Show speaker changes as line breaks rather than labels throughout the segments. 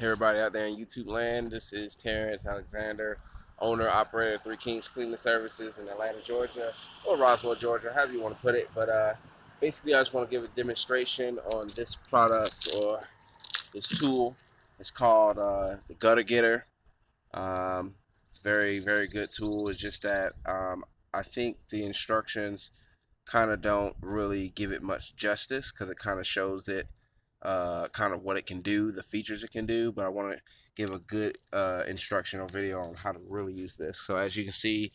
Everybody out there in YouTube land, this is Terrence Alexander, owner, operator of Three Kings Cleaning Services in Atlanta, Georgia, or Roswell, Georgia, however you want to put it. But basically, I just want to give a demonstration on this product or this tool. It's called the Gutter Getter. Very, very good tool. It's just that I think the instructions kind of don't really give it much justice because it kind of shows it kind of what it can do, the features it can do, but I want to give a good instructional video on how to really use this. So as you can see,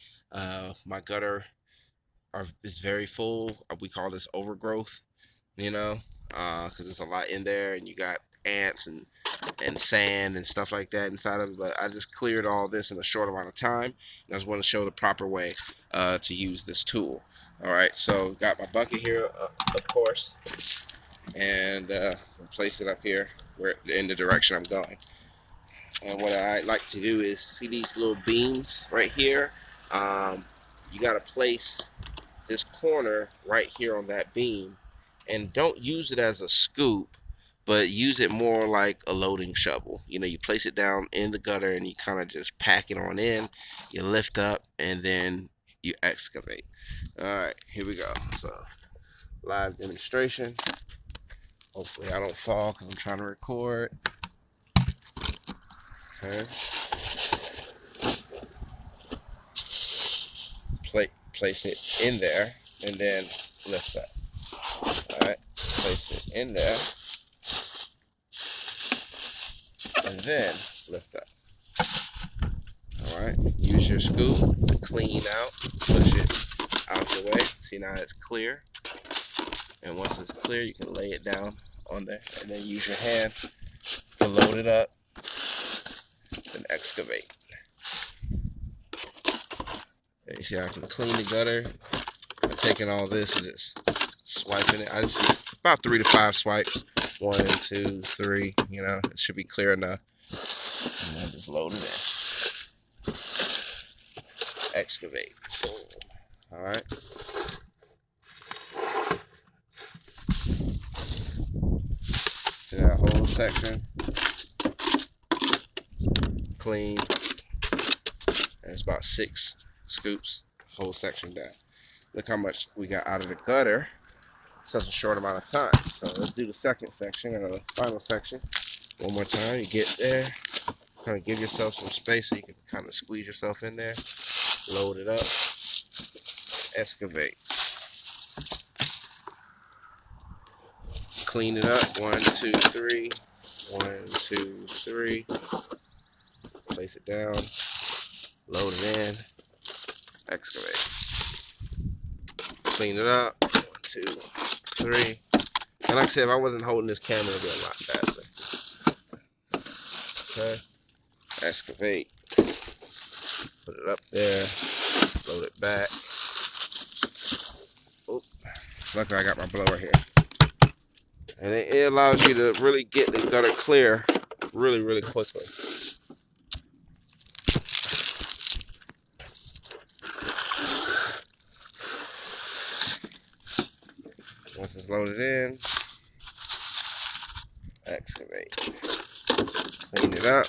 my gutter is very full. We call this overgrowth, you know, because there's a lot in there, and you got ants and sand and stuff like that inside of it. But I just cleared all this in a short amount of time, and I just want to show the proper way to use this tool. All right, so got my bucket here, of course, and place it up here where in the direction I'm going. And what I like to do is see these little beams right here. You got to place this corner right here on that beam, and don't use it as a scoop, but use it more like a loading shovel. You know, you place it down in the gutter and you kind of just pack it on in. You lift up and then you excavate. All right, here we go. So live demonstration. Hopefully I don't fall because I'm trying to record. Okay. Place it in there and then lift up. Alright, place it in there and then lift up. Alright, use your scoop to clean out, push it out the way. See, now it's clear. And once it's clear, you can lay it down on there and then use your hand to load it up and excavate. And you see I can clean the gutter. I'm taking all this and just swiping it. I just do about 3 to 5 swipes. 1, 2, 3. You know, it should be clear enough. And then just load it in. Excavate. All right. That whole section clean, and it's about 6 scoops, whole section done. Look how much we got out of the gutter such a short amount of time. So let's do the second section or the final section one more time. You get there, kind of give yourself some space so you can kind of squeeze yourself in there, load it up, excavate, clean it up. 1, 2, 3. 1, 2, 3. Place it down, load it in, excavate, clean it up. 1, 2, 3. And like I said, if I wasn't holding this camera, it'd be a lot faster. Okay, excavate, put it up there, load it back. Oh, luckily I got my blower here. And it allows you to really get the gutter clear really, really quickly. Once it's loaded in, excavate, clean it up.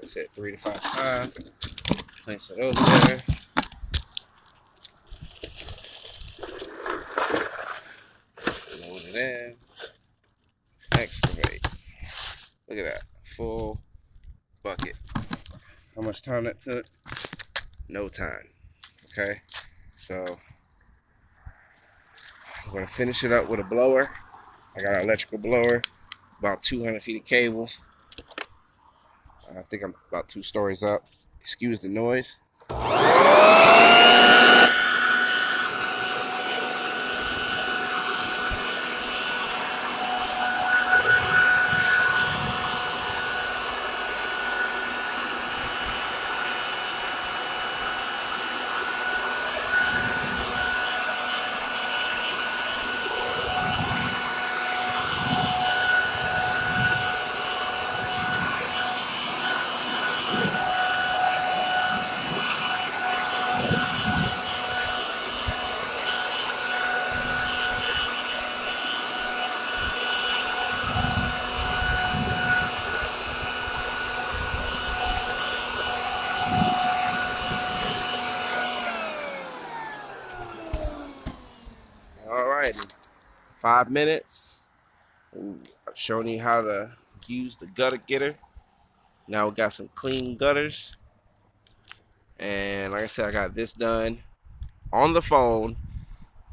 I said 3 to 5 times. Place it over there. Load it in. Excavate. Look at that, full bucket. How much time that took? No time. Okay, so I'm gonna finish it up with a blower. I got an electrical blower, about 200 feet of cable. I think I'm about 2 stories up. Excuse the noise. 5 minutes. I'm showing you how to use the gutter getter. Now we got some clean gutters. And like I said, I got this done on the phone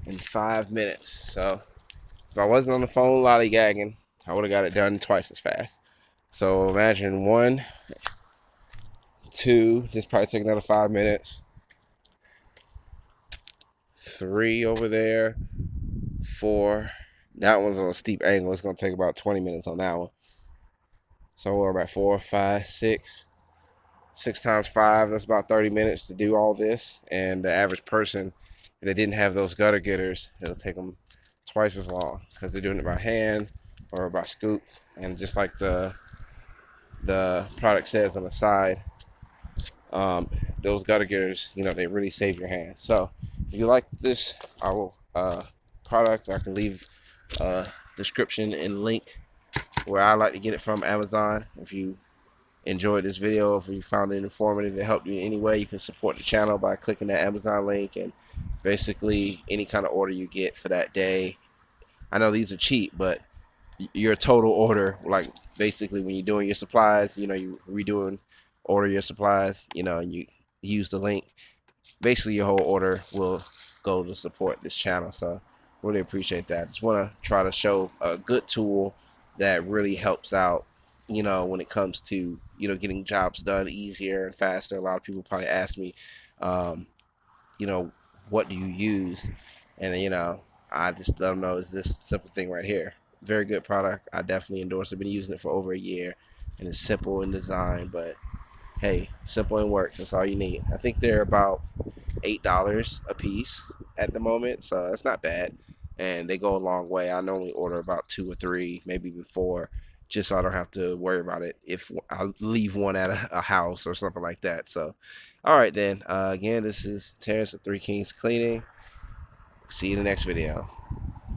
in 5 minutes. So if I wasn't on the phone lollygagging, I would have got it done twice as fast. So imagine 1, 2, this probably take another 5 minutes. 3 over there. 4. That one's on a steep angle. It's gonna take about 20 minutes on that one. So we're about 4, 5, 6. 6 times 5, that's about 30 minutes to do all this. And the average person, if they didn't have those gutter getters, it'll take them twice as long because they're doing it by hand or by scoop. And just like the product says on the side, those gutter getters, they really save your hands. So if you like this product, I can leave a description and link where I like to get it from, Amazon. If you enjoyed this video, if you found it informative, it helped you in any way, you can support the channel by clicking that Amazon link. And basically any kind of order you get for that day, I know these are cheap, but your total order, like basically when you're doing your supplies, you order your supplies, and you use the link, basically your whole order will go to support this channel. So really appreciate that. Just want to try to show a good tool that really helps out, when it comes to, getting jobs done easier and faster. A lot of people probably ask me, what do you use? And, I just let them know it's this simple thing right here. Very good product. I definitely endorse it. Been using it for over a year, and it's simple in design, but hey, simple in work. That's all you need. I think they're about $8 a piece at the moment, so that's not bad. And they go a long way. I normally order about 2 or 3, maybe even 4, just so I don't have to worry about it if I leave one at a house or something like that. So, all right then. Again, this is Terrence of Three Kings Cleaning. See you in the next video.